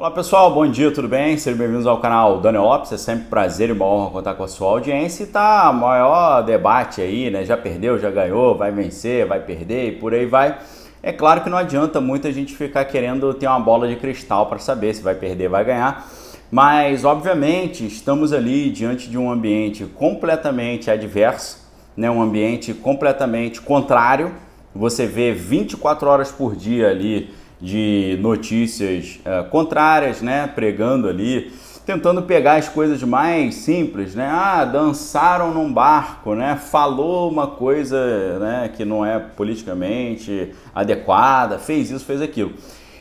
Olá pessoal, bom dia, tudo bem? Sejam bem-vindos ao canal Daniel Lopes, é sempre um prazer e uma honra contar com a sua audiência e tá maior debate aí, né? Já perdeu, já ganhou, vai vencer, vai perder e por aí vai. É claro que não adianta muito a gente ficar querendo ter uma bola de cristal para saber se vai perder, vai ganhar, mas obviamente estamos ali diante de um ambiente completamente adverso, né? Um ambiente completamente contrário. Você vê 24 horas por dia ali de notícias contrárias, né, pregando ali, tentando pegar as coisas mais simples, né, dançaram num barco, né, falou uma coisa, né, que não é politicamente adequada, fez isso, fez aquilo.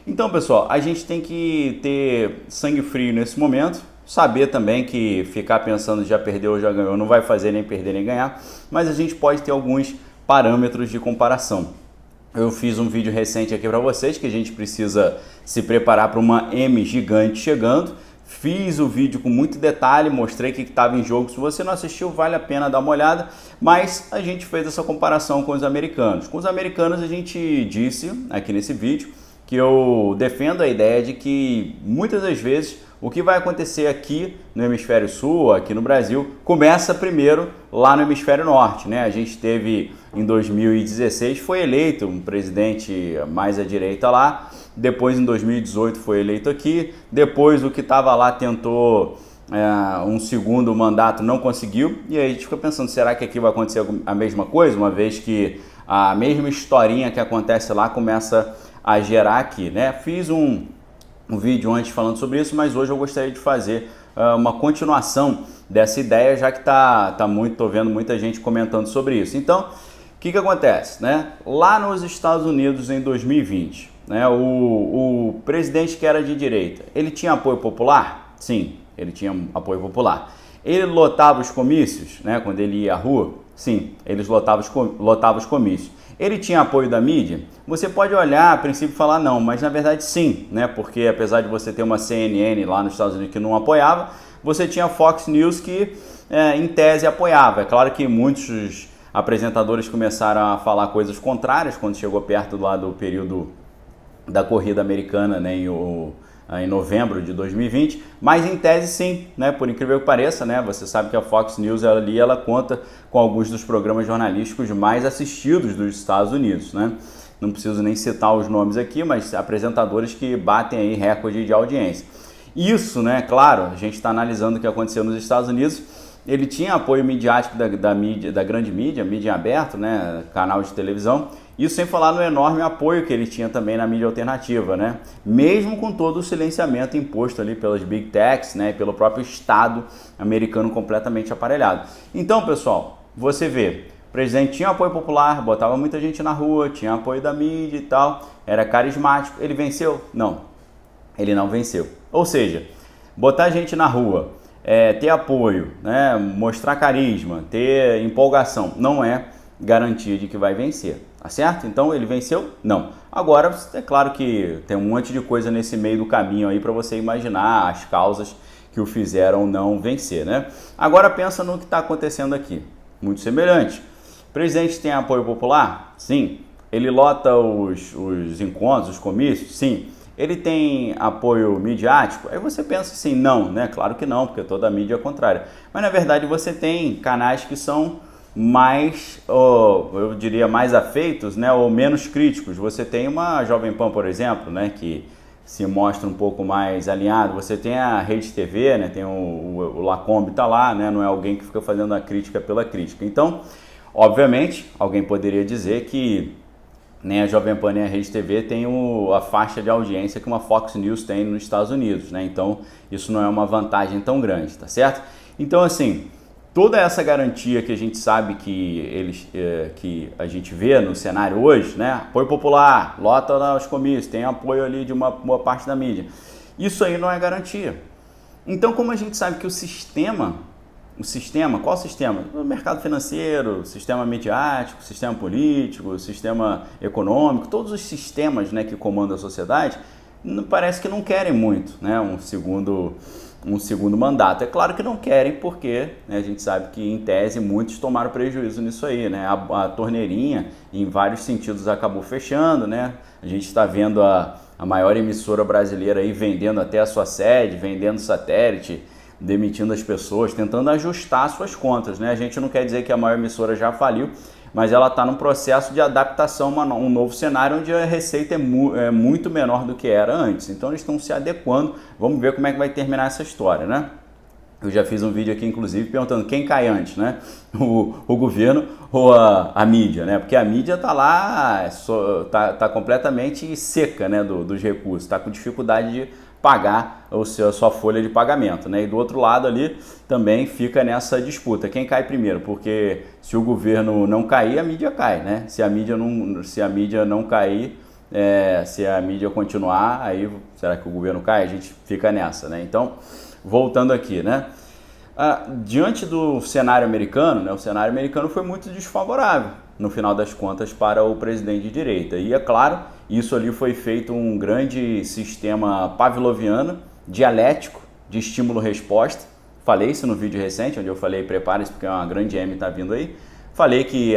Então, pessoal, a gente tem que ter sangue frio nesse momento, saber também que ficar pensando já perdeu ou já ganhou não vai fazer nem perder nem ganhar, mas a gente pode ter alguns parâmetros de comparação. Eu fiz um vídeo recente aqui para vocês que a gente precisa se preparar para uma M gigante chegando. Fiz o vídeo com muito detalhe, mostrei o que estava em jogo. Se você não assistiu, vale a pena dar uma olhada. Mas a gente fez essa comparação com os americanos. Com os americanos a gente disse aqui nesse vídeo que eu defendo a ideia de que muitas das vezes o que vai acontecer aqui no hemisfério sul, aqui no Brasil, começa primeiro lá no hemisfério norte, né? A gente teve em 2016, foi eleito um presidente mais à direita lá, depois em 2018 foi eleito aqui, depois o que estava lá tentou um segundo mandato, não conseguiu, e aí a gente fica pensando, será que aqui vai acontecer a mesma coisa, uma vez que a mesma historinha que acontece lá começa a gerar aqui, né? Fiz um vídeo antes falando sobre isso, mas hoje eu gostaria de fazer uma continuação dessa ideia, já que tô vendo muita gente comentando sobre isso. Então, o que acontece, né? Lá nos Estados Unidos em 2020, né, o presidente que era de direita, ele tinha apoio popular? Sim, ele tinha apoio popular. Ele lotava os comícios, né, quando ele ia à rua? Sim, eles lotava os comícios. Ele tinha apoio da mídia? Você pode olhar a princípio e falar não, mas na verdade sim, né? Porque apesar de você ter uma CNN lá nos Estados Unidos que não apoiava, você tinha a Fox News que em tese apoiava. É claro que muitos apresentadores começaram a falar coisas contrárias quando chegou perto lá do período da corrida americana, né, em novembro de 2020, mas em tese sim, né, por incrível que pareça, né, você sabe que a Fox News ela conta com alguns dos programas jornalísticos mais assistidos dos Estados Unidos, né? Não preciso nem citar os nomes aqui, mas apresentadores que batem aí recorde de audiência. Isso, né, claro, a gente está analisando o que aconteceu nos Estados Unidos. Ele tinha apoio midiático da mídia, da grande mídia em aberto, né, canal de televisão. Isso sem falar no enorme apoio que ele tinha também na mídia alternativa, né? Mesmo com todo o silenciamento imposto ali pelas Big Techs, né, e pelo próprio Estado americano completamente aparelhado. Então, pessoal, você vê, o presidente tinha apoio popular, botava muita gente na rua, tinha apoio da mídia e tal, era carismático. Ele venceu? Não, ele não venceu. Ou seja, botar gente na rua, ter apoio, né, mostrar carisma, ter empolgação, não é garantia de que vai vencer, tá certo? Então ele venceu? Não. Agora, é claro que tem um monte de coisa nesse meio do caminho aí para você imaginar as causas que o fizeram não vencer, né? Agora pensa no que está acontecendo aqui. Muito semelhante. O presidente tem apoio popular? Sim. Ele lota os encontros, os comícios? Sim. Ele tem apoio midiático? Aí você pensa assim, não, né? Claro que não, porque toda a mídia é contrária. Mas na verdade você tem canais que são mais, eu diria, mais afeitos, né, ou menos críticos. Você tem uma Jovem Pan, por exemplo, né, que se mostra um pouco mais alinhado. Você tem a Rede TV, né, tem o Lacombe tá lá, né, não é alguém que fica fazendo a crítica pela crítica. Então, obviamente, alguém poderia dizer que nem a Jovem Pan nem a Rede TV tem a faixa de audiência que uma Fox News tem nos Estados Unidos, né? Então, isso não é uma vantagem tão grande, tá certo? Então, assim, toda essa garantia que a gente sabe que a gente vê no cenário hoje, né? Apoio popular, lota os comícios, tem apoio ali de uma boa parte da mídia. Isso aí não é garantia. Então, como a gente sabe que qual sistema? O mercado financeiro, sistema midiático, sistema político, sistema econômico, todos os sistemas, né, que comandam a sociedade, parece que não querem muito, né, um segundo mandato. É claro que não querem porque, né, a gente sabe que em tese muitos tomaram prejuízo nisso aí, né? A torneirinha em vários sentidos acabou fechando, né? A gente está vendo a a maior emissora brasileira aí vendendo até a sua sede, vendendo satélite, demitindo as pessoas, tentando ajustar suas contas, né? A gente não quer dizer que a maior emissora já faliu, mas ela está num processo de adaptação a um novo cenário onde a receita é muito menor do que era antes. Então eles estão se adequando. Vamos ver como é que vai terminar essa história, né? Eu já fiz um vídeo aqui, inclusive, perguntando quem cai antes, né? O governo ou a mídia, né? Porque a mídia está lá, tá completamente seca, né, dos recursos, está com dificuldade de pagar a sua folha de pagamento, né? E do outro lado ali também fica nessa disputa, quem cai primeiro, porque se o governo não cair, a mídia cai, né? Se a mídia não cair, se a mídia continuar, aí será que o governo cai? A gente fica nessa, né? Então, voltando aqui, né? Diante do cenário americano, né? O cenário americano foi muito desfavorável, no final das contas, para o presidente de direita. E é claro, isso ali foi feito um grande sistema pavloviano, dialético, de estímulo-resposta. Falei isso no vídeo recente, onde eu falei, prepare-se porque uma grande M está vindo aí. Falei que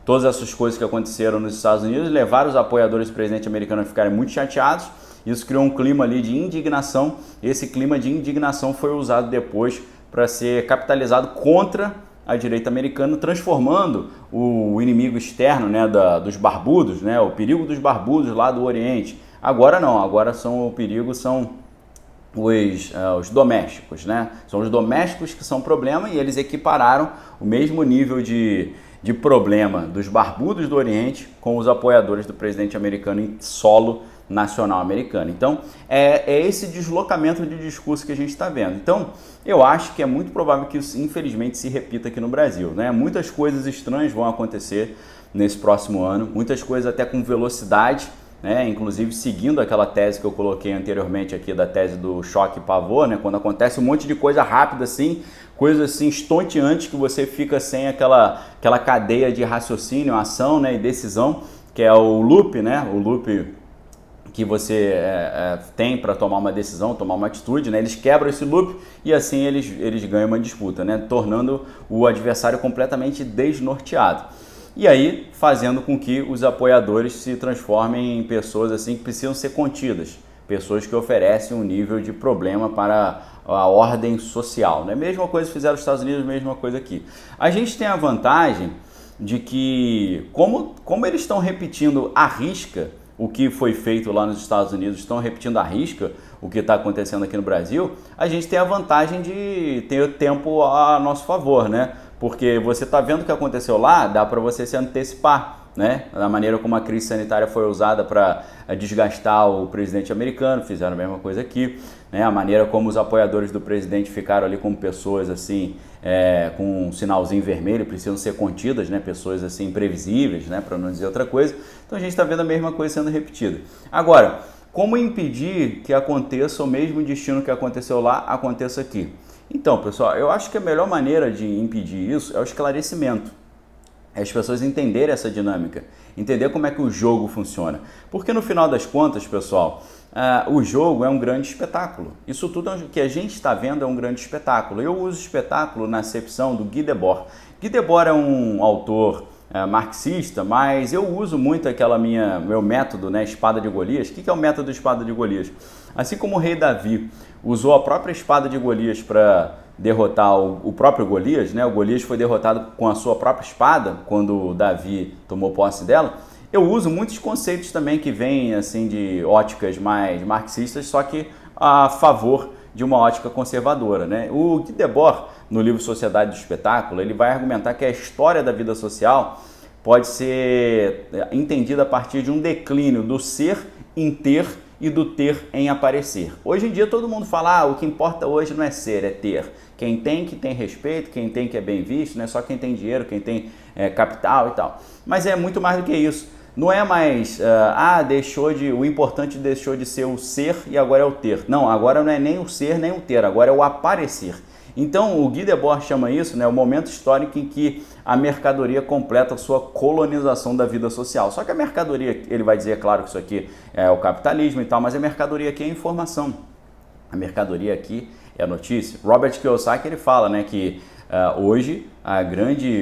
todas essas coisas que aconteceram nos Estados Unidos levaram os apoiadores do presidente americano a ficarem muito chateados. Isso criou um clima ali de indignação. Esse clima de indignação foi usado depois para ser capitalizado contra a direita americana, transformando o inimigo externo, né, dos barbudos, né, o perigo dos barbudos lá do Oriente. Agora não, agora o perigo são os domésticos, né? São os domésticos que são problema e eles equipararam o mesmo nível de problema dos barbudos do Oriente com os apoiadores do presidente americano em solo nacional americano. Então, é esse deslocamento de discurso que a gente está vendo. Então, eu acho que é muito provável que isso, infelizmente, se repita aqui no Brasil, né? Muitas coisas estranhas vão acontecer nesse próximo ano, muitas coisas até com velocidade, né? Inclusive seguindo aquela tese que eu coloquei anteriormente aqui, da tese do choque e pavor, né? Quando acontece um monte de coisa rápida assim, coisas assim estonteantes que você fica sem aquela cadeia de raciocínio, ação, né, e decisão, que é o loop, né? O loop que você tem para tomar uma decisão, tomar uma atitude, né? Eles quebram esse loop e assim eles ganham uma disputa, né? Tornando o adversário completamente desnorteado. E aí fazendo com que os apoiadores se transformem em pessoas assim que precisam ser contidas, pessoas que oferecem um nível de problema para a ordem social, né? Mesma coisa fizeram os Estados Unidos, mesma coisa aqui. A gente tem a vantagem de que, como eles estão repetindo à risca o que foi feito lá nos Estados Unidos, estão repetindo à risca o que está acontecendo aqui no Brasil, a gente tem a vantagem de ter o tempo a nosso favor, né? Porque você está vendo o que aconteceu lá, dá para você se antecipar, né? Da maneira como a crise sanitária foi usada para desgastar o presidente americano, fizeram a mesma coisa aqui, né? A maneira como os apoiadores do presidente ficaram ali como pessoas assim, com um sinalzinho vermelho, precisam ser contidas, né? Pessoas assim imprevisíveis, né? Para não dizer outra coisa. Então a gente está vendo a mesma coisa sendo repetida. Agora, como impedir que aconteça o mesmo destino que aconteceu lá, aconteça aqui? Então, pessoal, eu acho que a melhor maneira de impedir isso é o esclarecimento. É as pessoas entenderem essa dinâmica, entender como é que o jogo funciona. Porque no final das contas, pessoal, o jogo é um grande espetáculo. Isso tudo que a gente está vendo é um grande espetáculo. Eu uso espetáculo na acepção do Guy Debord. Guy Debord é um autor marxista, mas eu uso muito meu método, né, espada de Golias. O que é o método espada de Golias? Assim como o rei Davi usou a própria espada de Golias para derrotar o próprio Golias, né? O Golias foi derrotado com a sua própria espada quando Davi tomou posse dela. Eu uso muitos conceitos também que vêm assim de óticas mais marxistas, só que a favor de uma ótica conservadora, né? O Guy Debord, no livro Sociedade do Espetáculo, ele vai argumentar que a história da vida social pode ser entendida a partir de um declínio do ser em ter e do ter em aparecer. Hoje em dia todo mundo fala, o que importa hoje não é ser, é ter. Quem tem que tem respeito, quem tem que é bem visto, não é só quem tem dinheiro, quem tem capital e tal. Mas é muito mais do que isso. Não é mais, o importante deixou de ser o ser e agora é o ter. Não, agora não é nem o ser nem o ter, agora é o aparecer. Então o Guy Debord chama isso, né, o momento histórico em que a mercadoria completa a sua colonização da vida social. Só que a mercadoria, ele vai dizer, claro que isso aqui é o capitalismo e tal, mas a mercadoria aqui é informação. A mercadoria aqui é a notícia. Robert Kiyosaki, ele fala, né, que hoje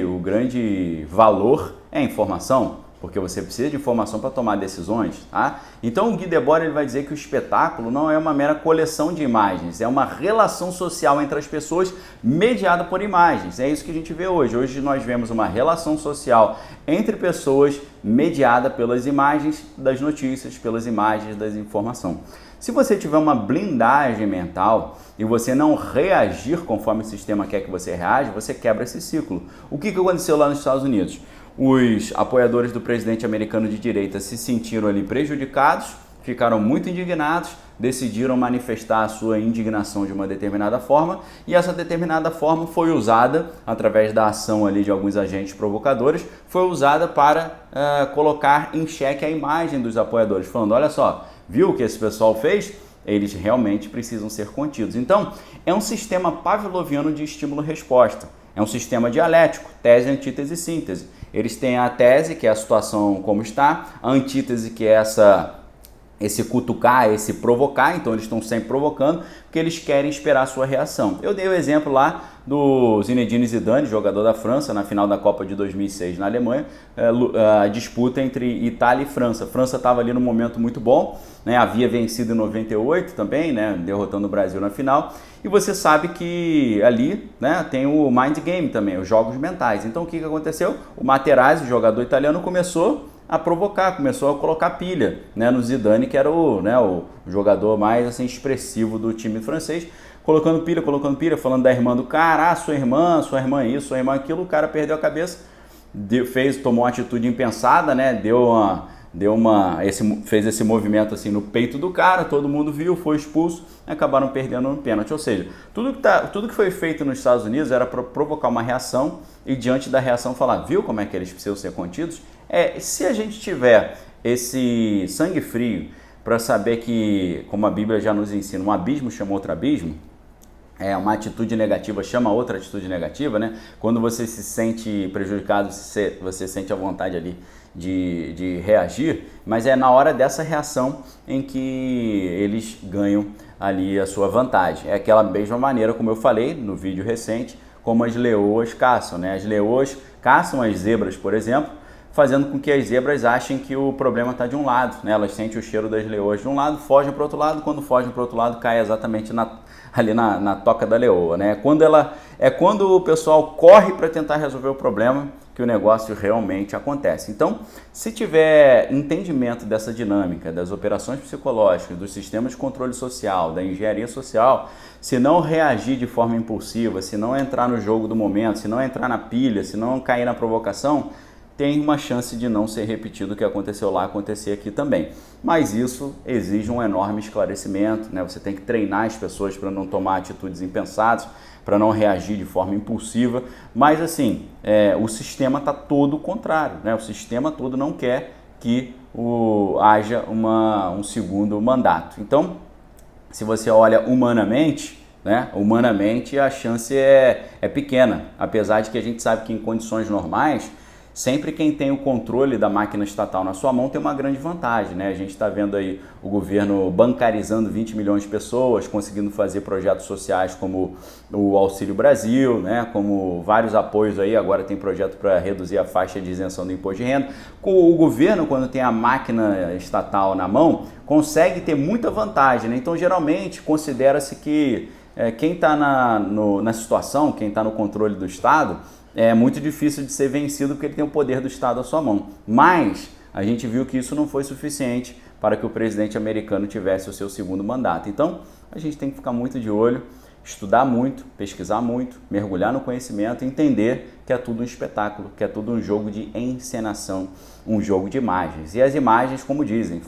o grande valor é a informação. porque você precisa de informação para tomar decisões, tá? Então o Guy Debord ele vai dizer que o espetáculo não é uma mera coleção de imagens, é uma relação social entre as pessoas mediada por imagens. É isso que a gente vê hoje. Hoje nós vemos uma relação social entre pessoas mediada pelas imagens das notícias, pelas imagens das informações. Se você tiver uma blindagem mental e você não reagir conforme o sistema quer que você reaja, você quebra esse ciclo. O que aconteceu lá nos Estados Unidos? Os apoiadores do presidente americano de direita se sentiram ali prejudicados, ficaram muito indignados, decidiram manifestar a sua indignação de uma determinada forma e essa determinada forma foi usada, através da ação ali de alguns agentes provocadores, foi usada para colocar em xeque a imagem dos apoiadores, falando, olha só, viu o que esse pessoal fez? Eles realmente precisam ser contidos. Então, é um sistema pavloviano de estímulo-resposta. É um sistema dialético, tese, antítese e síntese. Eles têm a tese, que é a situação como está, a antítese, que é esse cutucar, esse provocar, então eles estão sempre provocando, porque eles querem esperar a sua reação. Eu dei o exemplo lá do Zinedine Zidane, jogador da França, na final da Copa de 2006 na Alemanha, a disputa entre Itália e França. A França estava ali num momento muito bom, né? Havia vencido em 98 também, né? Derrotando o Brasil na final, e você sabe que ali, né, tem o mind game também, os jogos mentais. Então o que aconteceu? O Materazzi, jogador italiano, começou a provocar, começou a colocar pilha, né, no Zidane, que era o jogador mais assim, expressivo do time francês, colocando pilha, falando da irmã do cara, sua irmã isso, sua irmã aquilo, o cara perdeu a cabeça, tomou uma atitude impensada, né, fez esse movimento assim no peito do cara, todo mundo viu, foi expulso, acabaram perdendo no pênalti. Ou seja, tudo que foi feito nos Estados Unidos era para provocar uma reação e diante da reação falar, viu como é que eles precisam ser contidos? Se a gente tiver esse sangue frio para saber que, como a Bíblia já nos ensina, um abismo chama outro abismo, uma atitude negativa chama outra atitude negativa, né? Quando você se sente prejudicado, você sente a vontade ali de reagir, mas é na hora dessa reação em que eles ganham ali a sua vantagem. É aquela mesma maneira, como eu falei no vídeo recente, como as leoas caçam, né? As leoas caçam as zebras, por exemplo, fazendo com que as zebras achem que o problema está de um lado, né? Elas sentem o cheiro das leoas de um lado, fogem para o outro lado, quando fogem para o outro lado, cai exatamente ali na toca da leoa, né? Quando o pessoal corre para tentar resolver o problema que o negócio realmente acontece. Então, se tiver entendimento dessa dinâmica, das operações psicológicas, dos sistemas de controle social, da engenharia social, se não reagir de forma impulsiva, se não entrar no jogo do momento, se não entrar na pilha, se não cair na provocação, tem uma chance de não ser repetido o que aconteceu lá, acontecer aqui também. Mas isso exige um enorme esclarecimento, né? Você tem que treinar as pessoas para não tomar atitudes impensadas, para não reagir de forma impulsiva. Mas assim, o sistema está todo o contrário, né? O sistema todo não quer que haja um segundo mandato. Então, se você olha humanamente, né? Humanamente a chance é pequena, apesar de que a gente sabe que em condições normais, sempre quem tem o controle da máquina estatal na sua mão tem uma grande vantagem, né? A gente está vendo aí o governo bancarizando 20 milhões de pessoas, conseguindo fazer projetos sociais como o Auxílio Brasil, né? Como vários apoios aí, agora tem projeto para reduzir a faixa de isenção do imposto de renda. O governo, quando tem a máquina estatal na mão, consegue ter muita vantagem, né? Então, geralmente, considera-se que quem está na situação, quem está no controle do Estado, é muito difícil de ser vencido porque ele tem o poder do Estado à sua mão. Mas a gente viu que isso não foi suficiente para que o presidente americano tivesse o seu segundo mandato. Então, a gente tem que ficar muito de olho, estudar muito, pesquisar muito, mergulhar no conhecimento, entender que é tudo um espetáculo, que é tudo um jogo de encenação, um jogo de imagens. E as imagens, como dizem,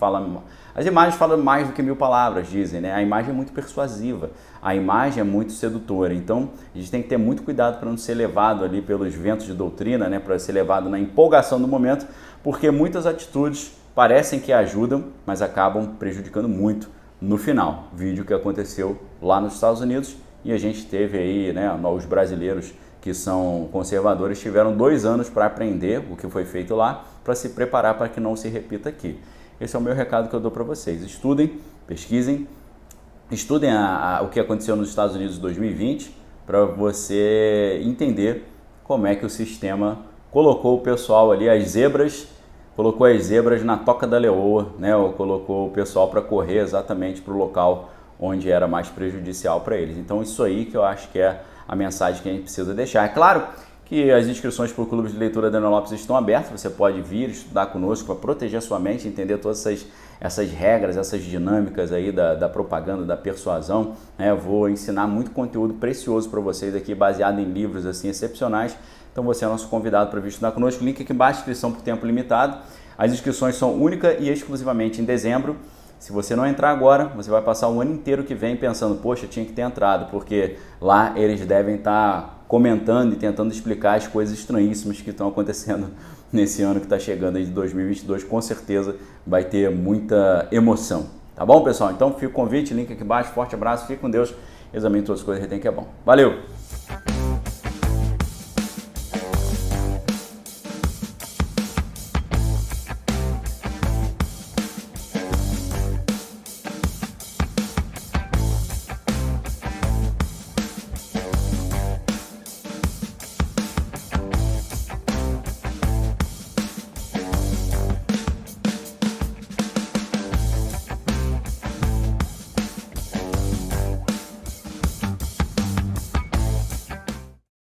as imagens falam mais do que 1000 palavras, dizem, né? A imagem é muito persuasiva, a imagem é muito sedutora. Então, a gente tem que ter muito cuidado para não ser levado ali pelos ventos de doutrina, né? Para ser levado na empolgação do momento, porque muitas atitudes parecem que ajudam, mas acabam prejudicando muito no final. Vídeo que aconteceu lá nos Estados Unidos e a gente teve aí, né, os brasileiros que são conservadores tiveram 2 anos para aprender o que foi feito lá, para se preparar para que não se repita aqui. Esse é o meu recado que eu dou para vocês. Estudem, pesquisem, estudem o que aconteceu nos Estados Unidos em 2020 para você entender como é que o sistema colocou o pessoal ali, as zebras, colocou as zebras na toca da leoa, né? Ou colocou o pessoal para correr exatamente para o local onde era mais prejudicial para eles. Então isso aí que eu acho que é a mensagem que a gente precisa deixar. É claro que as inscrições para o Clube de Leitura Daniel Lopes estão abertas, você pode vir estudar conosco para proteger a sua mente, entender todas essas regras, essas dinâmicas aí da propaganda, da persuasão, né? Eu vou ensinar muito conteúdo precioso para vocês aqui, baseado em livros assim excepcionais. Então você é nosso convidado para vir estudar conosco. Link aqui embaixo, inscrição por tempo limitado. As inscrições são única e exclusivamente em dezembro. Se você não entrar agora, você vai passar o ano inteiro que vem pensando, poxa, tinha que ter entrado, porque lá eles devem estar comentando e tentando explicar as coisas estranhíssimas que estão acontecendo nesse ano que está chegando aí de 2022. Com certeza vai ter muita emoção. Tá bom, pessoal? Então fica o convite, link aqui embaixo. Forte abraço, fique com Deus. Examine todas as coisas, retém que é bom. Valeu!